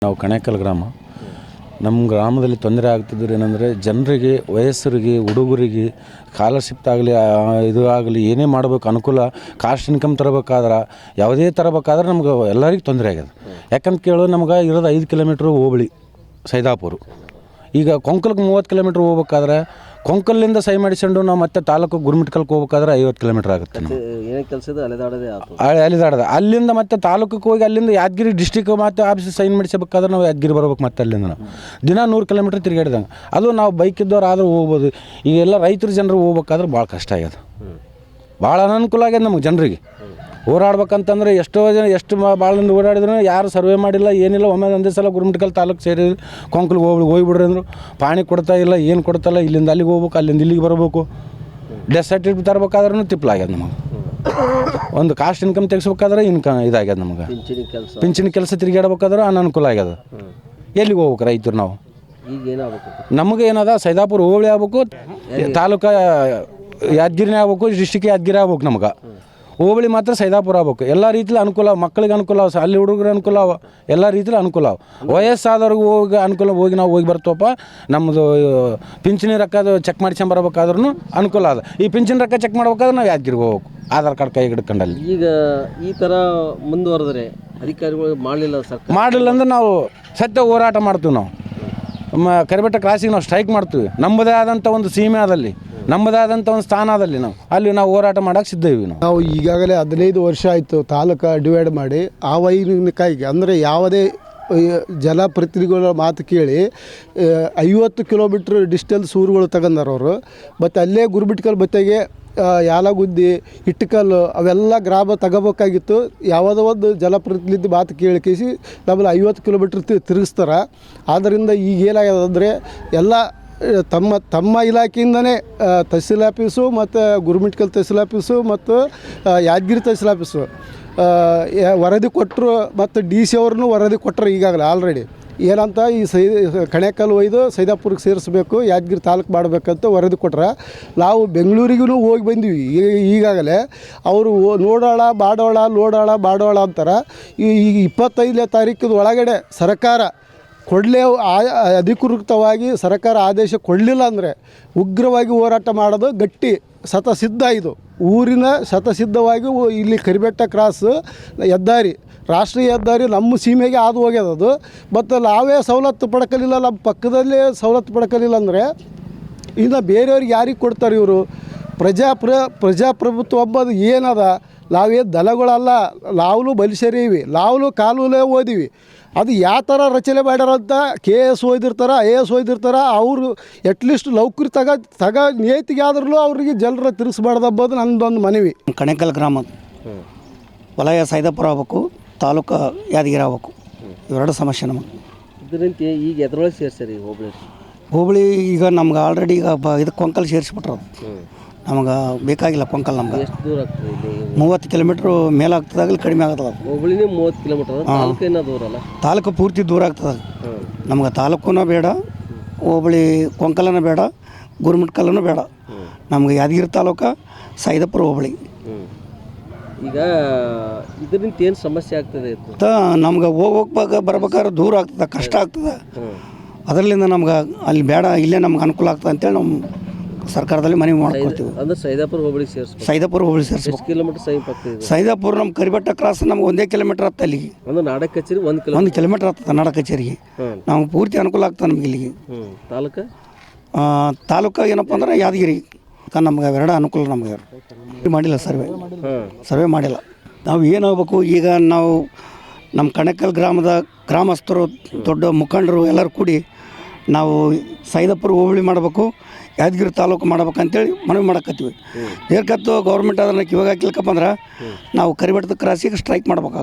ನಾವು ಕಣೇಕಲ್ ಗ್ರಾಮ. ನಮ್ಮ ಗ್ರಾಮದಲ್ಲಿ ತೊಂದರೆ ಆಗ್ತಿದ್ರು ಏನಂದರೆ ಜನರಿಗೆ, ವಯಸ್ಸರಿಗೆ, ಹುಡುಗರಿಗೆ ಸ್ಕಾಲರ್ಶಿಪ್ ಆಗಲಿ ಇದು ಆಗಲಿ ಏನೇ ಮಾಡಬೇಕು ಅನುಕೂಲ, ಕಾಸ್ಟ್ ಇನ್ಕಮ್ ತರಬೇಕಾದ್ರೆ ಯಾವುದೇ ತರಬೇಕಾದ್ರೆ ನಮ್ಗೆ ಎಲ್ಲರಿಗೂ ತೊಂದರೆ ಆಗ್ಯದ. ಯಾಕಂತ ಕೇಳೋ ನಮ್ಗೆ ಇರೋದು 5 ಕಿಲೋಮೀಟ್ರ್ ಹೋಬಳಿ ಸೈದಾಪುರ. ಈಗ ಕೊಂಕಲ್ಗೆ 30 ಕಿಲೋಮೀಟ್ರ್ ಹೋಗ್ಬೇಕಾದ್ರೆ ಕೊಂಕಲ್ಲಿಂದ ಸೈ ಮಾಡಿಸ್ಕೊಂಡು ನಾವು ಮತ್ತೆ ತಾಲೂಕು ಗುರುಮಿಟ್ಕಲ್ಗೆ ಹೋಗ್ಬೇಕಾದ್ರೆ 50 ಕಿಲೋಮೀಟ್ರ್ ಆಗುತ್ತೆ. ಅಲಿದಾಡದ ಅಲ್ಲಿಂದ ಮತ್ತೆ ತಾಲೂಕಿಗೆ ಹೋಗಿ ಅಲ್ಲಿಂದ ಯಾದಗಿರಿ ಡಿಸ್ಟಿಕ್ ಮತ್ತು ಆಫೀಸ್ ಸೈನ್ ಮಾಡಿಸಬೇಕಾದ್ರೆ ನಾವು ಯಾದಗಿರಿ ಬರ್ಬೇಕು. ಮತ್ತೆ ಅಲ್ಲಿಂದ ನಾವು ದಿನ 100 ಕಿಲೋಮೀಟ್ರ್ ತಿರುಗಾಡಿದಂಗೆ. ಅದು ನಾವು ಬೈಕ್ ಇದ್ದವ್ರು ಆದರೂ ಹೋಗ್ಬೋದು. ಈಗೆಲ್ಲ ರೈತರು ಜನರು ಹೋಗ್ಬೇಕಾದ್ರೆ ಭಾಳ ಕಷ್ಟ ಆಗ್ಯದ, ಭಾಳ ಅನನುಕೂಲ ಆಗ್ಯದ ನಮಗೆ ಜನರಿಗೆ. ಓಡಾಡ್ಬೇಕಂತಂದ್ರೆ ಎಷ್ಟೋ ಜನ ಎಷ್ಟು ಭಾಳಂದು ಓಡಾಡಿದ್ರು ಯಾರು ಸರ್ವೆ ಮಾಡಿಲ್ಲ, ಏನಿಲ್ಲ. ಒಮ್ಮೆ ಒಂದೇ ಸಲ ಗುರುಮಿಟ್ಕಲ್ ತಾಲೂಕು ಸೇರಿ ಕೊಂಕಲ್ಗೆ ಹೋಗ್ಬಿಡ್ರಿ ಅಂದರು. ಪಾಣಿ ಕೊಡ್ತಾ ಇಲ್ಲ, ಏನು ಕೊಡ್ತಾಯಿಲ್ಲ. ಇಲ್ಲಿಂದ ಅಲ್ಲಿಗೆ ಹೋಗ್ಬೇಕು, ಅಲ್ಲಿಂದ ಇಲ್ಲಿಗೆ ಬರಬೇಕು. ಡೆತ್ ಸರ್ಟಿಫಿಕೇಟ್ ತರಬೇಕಾದ್ರೂ ತಿಪ್ಪಲಾಗ್ಯದ ನಮಗೆ. ಒಂದು ಕಾಸ್ಟ್ ಇನ್ಕಮ್ ತೆಗಿಸ್ಬೇಕಾದ್ರೆ ಇದಾಗ್ಯದ ನಮಗೆ. ಪಿಂಚಣಿ ಕೆಲಸ ತಿರುಗಾಡ್ಬೇಕಾದ್ರೆ ಅನನುಕೂಲ ಆಗ್ಯದ. ಎಲ್ಲಿಗೆ ಹೋಗ್ಬೇಕು ರೈತರು ನಾವು? ನಮಗೆ ಏನದ ಸೈದಾಪುರ ಹೋಬಳಿ ಆಗ್ಬೇಕು, ತಾಲೂಕು ಯಾದಗಿರಿನೇ ಆಗ್ಬೇಕು, ಡಿಸ್ಟಿಕ್ ಯಾದಗಿರಿ ಆಗ್ಬೇಕು. ನಮ್ಗೆ ಹೋಬಳಿ ಮಾತ್ರ ಸೈದಾಪುರ ಆಗ್ಬೇಕು. ಎಲ್ಲ ರೀತಿಲಿ ಅನುಕೂಲ, ಮಕ್ಕಳಿಗೆ ಅನುಕೂಲ ಅವ, ಅಲ್ಲಿ ಹುಡುಗರು ಅನುಕೂಲ ಅವ, ಎಲ್ಲ ರೀತಿಲಿ ಅನುಕೂಲ ಅವ. ವಯಸ್ಸಾದವ್ರಿಗೆ ಹೋಗಿ ಅನುಕೂಲ, ನಾವು ಹೋಗಿ ಬರ್ತವಪ್ಪ. ನಮ್ಮದು ಪಿಂಚಣಿ ರೊಕ್ಕದು ಚೆಕ್ ಮಾಡ್ಸ್ಕೊಂಬರ್ಬೇಕಾದ್ರೂ ಅನುಕೂಲ ಅದ. ಈ ಪಿಂಚಣಿ ರೊಕ್ಕ ಚೆಕ್ ಮಾಡ್ಬೇಕಾದ್ರೆ ನಾವು ಯಾದಗಿರಿಗೆ ಹೋಗ್ಬೇಕು, ಆಧಾರ್ ಕಾರ್ಡ್ ಕೈ ಹಿಡ್ಕೊಂಡಲ್ಲಿ. ಈಗ ಈ ಥರ ಮುಂದುವರೆದ್ರೆ ಅಧಿಕಾರಿಗಳು ಮಾಡಲಿಲ್ಲ ಅಂದ್ರೆ ನಾವು ಸತ್ಯ ಹೋರಾಟ ಮಾಡ್ತೀವಿ. ನಾವು ಕರಿಬೆಟ್ಟ ಕ್ರಾಸಿಗೆ ನಾವು ಸ್ಟ್ರೈಕ್ ಮಾಡ್ತೀವಿ. ನಮ್ಮದೇ ಆದಂಥ ಒಂದು ಸೀಮೆ ಆದಲ್ಲಿ, ನಮ್ಮದೇ ಆದಂಥ ಒಂದು ಸ್ಥಾನ ಆದಲ್ಲಿ ನಾವು ಹೋರಾಟ ಮಾಡೋಕೆ ಸಿದ್ಧ ಇದ್ದೀವಿ. ನಾವು ಈಗಾಗಲೇ 15 ವರ್ಷ ಆಯಿತು ತಾಲೂಕು ಡಿವೈಡ್ ಮಾಡಿ. ಆ ವೈನಿಕಾಯಿಗೆ ಅಂದರೆ ಯಾವುದೇ ಜನಪ್ರತಿನಿಧಿಗಳ ಮಾತು ಕೇಳಿ 50 ಕಿಲೋಮೀಟ್ರ್ ಡಿಸ್ಟೆನ್ಸ್ ಊರುಗಳು ತಗೊಂಡಾರವರು. ಮತ್ತು ಅಲ್ಲೇ ಗುರುಮಿಟ್ಕಲ್ ಬತ್ತೆಗೆ ಯಾಲಗುದ್ದಿ, ಇಟ್ಟಕಲ್ಲು ಅವೆಲ್ಲ ಗ್ರಾಮ ತಗೋಬೇಕಾಗಿತ್ತು. ಯಾವುದೋ ಒಂದು ಜನಪ್ರತಿನಿಧಿ ಮಾತು ಕೇಳಿಕೇಸಿ ನಮ್ಮಲ್ಲಿ 50 ಕಿಲೋಮೀಟ್ರ್ ತಿರುಗಿಸ್ತಾರೆ. ಆದ್ದರಿಂದ ಈಗ ಏನಾಗ್ಯದ ಅಂದರೆ ಎಲ್ಲ ತಮ್ಮ ಇಲಾಖೆಯಿಂದನೇ ತಹಸೀಲ್ ಆಫೀಸು ಮತ್ತು ಗುರುಮಿಟ್ಕಲ್ ತಹಸೀಲ್ ಆಫೀಸು ಮತ್ತು ಯಾದಗಿರಿ ತಹಸೀಲ್ ಆಫೀಸು ವರದಿ ಕೊಟ್ಟರು. ಮತ್ತು DC ಅವ್ರನ್ನೂ ವರದಿ ಕೊಟ್ಟರು ಈಗಾಗಲೇ ಆಲ್ರೆಡಿ. ಏನಂತ ಈ ಕಣೇಕಲ್ ಒಯ್ದು ಸೈದಾಪುರಕ್ಕೆ ಸೇರಿಸ್ಬೇಕು, ಯಾದಗಿರಿ ತಾಲೂಕು ಮಾಡಬೇಕಂತ ವರದಿ ಕೊಟ್ರೆ ನಾವು ಬೆಂಗಳೂರಿಗೂ ಹೋಗಿ ಬಂದೀವಿ ಈಗಾಗಲೇ. ಅವರು ನೋಡೋಣ ಮಾಡೋಣ, ನೋಡೋಣ ಮಾಡೋಣ ಅಂತಾರೆ. ಈಗ 25ನೇ ತಾರೀಕಿನ ಒಳಗಡೆ ಸರ್ಕಾರ ಅಧಿಕೃತವಾಗಿ ಸರ್ಕಾರ ಆದೇಶ ಕೊಡಲಿಲ್ಲ ಅಂದರೆ ಉಗ್ರವಾಗಿ ಹೋರಾಟ ಮಾಡೋದು ಗಟ್ಟಿ ಶತಸಿದ್ಧ. ಇದು ಊರಿನ ಶತಸಿದ್ಧವಾಗಿ ಇಲ್ಲಿ ಕರಿಬೆಟ್ಟ ಕ್ರಾಸ್ ಹೆದ್ದಾರಿ, ರಾಷ್ಟ್ರೀಯ ಹೆದ್ದಾರಿ ನಮ್ಮ ಸೀಮೆಗೆ ಹಾದು ಹೋಗ್ಯದದು. ಮತ್ತು ನಾವೇ ಸವಲತ್ತು ಪಡ್ಕಲಿಲ್ಲ, ನಮ್ಮ ಪಕ್ಕದಲ್ಲೇ ಸವಲತ್ತು ಪಡ್ಕಲಿಲ್ಲ ಅಂದರೆ ಇನ್ನು ಬೇರೆಯವ್ರಿಗೆ ಯಾರಿಗೆ ಕೊಡ್ತಾರೆ ಇವರು? ಪ್ರಜಾಪ್ರಭುತ್ವ ಅಂಬೋದು ಏನದ? ನಾವೇನು ದನಗಳಲ್ಲ, ನಾವು ಮನುಷ್ಯರೀವಿ, ನಾವು ಕಾನೂನೇ ಓದಿವಿ. ಅದು ಯಾವ ಥರ ರಚನೆ ಮಾಡ್ಯಾರಂತ KS ಓದಿರ್ತಾರೆ, IAS ಓದಿರ್ತಾರೆ. ಅವರು ಅಟ್ಲೀಸ್ಟ್ ನೌಕರಿ ತಗ ನೇತಿಗೆ ಆದ್ರೂ ಅವ್ರಿಗೆ ಜನರ ತಿರ್ಸ್ಬಾರ್ದು ಅಂಬೋದು ನನ್ನದೊಂದು ಮನವಿ. ಕಣೇಕಲ್ ಗ್ರಾಮ ವಲಯ ಸೈದಾಪುರ ಆಗ್ಬೇಕು, ತಾಲೂಕು ಯಾದಗಿರಿ ಆಗ್ಬೇಕು. ಇವೆರಡು ಸಮಸ್ಯೆ ನಮಗೆ. ಇದರಂತೆ ಈಗ ಎದ್ರೊಳಗೆ ಸೇರಿಸ್ರಿ ಹೋಬಳಿ ಈಗ ನಮ್ಗೆ ಆಲ್ರೆಡಿ ಈಗ ಇದು ಕೊಂಕಲ್ ಸೇರಿಸ್ಬಿಟ್ರು. ನಮಗೆ ಬೇಕಾಗಿಲ್ಲ ಕೊಂಕಲ್. ನಮ್ಗೆ ಎಷ್ಟು ದೂರ ಆಗ್ತದೆ? 30 ಕಿಲೋಮೀಟ್ರ್ ಮೇಲೆ ಆಗ್ತದಾಗಲಿ ಕಡಿಮೆ ಆಗ್ತದೆ. ಹೋಬಳಿನೇ 30 ಕಿಲೋಮೀಟ್ರ್, ತಾಲೂಕು ಏನೋ ದೂರ ಅಲ್ಲ? ತಾಲೂಕು ಪೂರ್ತಿ ದೂರ ಆಗ್ತದೆ ನಮ್ಗೆ. ತಾಲೂಕೂ ಬೇಡ, ಹೋಬಳಿ ಕೊಂಕಲನೂ ಬೇಡ, ಗುರುಮಿಟ್ಕಲ್ಲೂ ಬೇಡ. ನಮ್ಗೆ ಯಾದಗಿರಿ ತಾಲೂಕು, ಸೈದಾಪುರ ಹೋಬಳಿ. ಈಗ ಇದರಿಂದ ಏನು ಸಮಸ್ಯೆ ಆಗ್ತದೆ? ನಮ್ಗೆ ಹೋಗ್ಬೇಕಾಗ ಬರ್ಬೇಕಾದ್ರೆ ದೂರ ಆಗ್ತದೆ, ಕಷ್ಟ ಆಗ್ತದೆ. ಅದರಲ್ಲಿಂದ ನಮ್ಗೆ ಅಲ್ಲಿ ಬೇಡ, ಇಲ್ಲೇ ನಮ್ಗೆ ಅನುಕೂಲ ಆಗ್ತದೆ ಅಂತೇಳಿ ನಾವು ಸರ್ಕಾರದಲ್ಲಿ ಮನವಿ ಮಾಡ್ಕೊಳ್ತೀವಿ. ಅಂದ್ರೆ ಸೈದಾಪುರ ಹೋಬಳಿ ಸೇರಿಸ್ಬೇಕು. ಎಷ್ಟು ಕಿಲೋಮೀಟರ್ ಸೈದಾಪುರ ನಮ್ಮ ಕರಿಬೆಟ್ಟ ಕ್ರಾಸ್ ನಮ್ಗೆ 1 ಕಿಲೋಮೀಟರ್ ಆಗ್ತದೆ. ಅಲ್ಲಿಗೆ ಒಂದು ನಾಡ ಕಚೇರಿ 1 ಕಿಲೋಮೀಟರ್ ಆಗ್ತದೆ. ನಾಡ ಕಚೇರಿಗೆ ನಮ್ಗೆ ಪೂರ್ತಿ ಅನುಕೂಲ ಆಗ್ತದೆ ನಮ್ಗೆ ಇಲ್ಲಿಗೆ. ತಾಲೂಕು ಏನಪ್ಪ ಅಂದ್ರೆ ಯಾದಗಿರಿ ನಮ್ಗೆ ಅವೆರಡು ಅನುಕೂಲ. ನಮ್ಗೆ ಮಾಡಿಲ್ಲ, ಸರ್ವೆ ಮಾಡಿಲ್ಲ. ನಾವು ಏನಾಗಬೇಕು ಈಗ? ನಾವು ನಮ್ಮ ಕಣೇಕಲ್ ಗ್ರಾಮದ ಗ್ರಾಮಸ್ಥರು, ದೊಡ್ಡ ಮುಖಂಡರು ಎಲ್ಲರೂ ಕೂಡಿ ನಾವು ಸೈದಾಪುರ ಹೋಬಳಿ ಮಾಡಬೇಕು, ಯಾದಗಿರಿ ತಾಲೂಕು ಮಾಡ್ಬೇಕಂತೇಳಿ ಮನವಿ ಮಾಡಕತ್ತೀವಿ. ಏರ್ಕತ್ತು ಗೌರ್ಮೆಂಟ್ ಅದನ್ನು ಕಿವಾಗ ಹಾಕಿಲ್ಕಪ್ಪ ಅಂದ್ರೆ ನಾವು ಕರಿಬೆಟ್ಟದ ಕ್ರಾಸಿಗೆ ಸ್ಟ್ರೈಕ್ ಮಾಡ್ಬೇಕಾಗ್ತದೆ.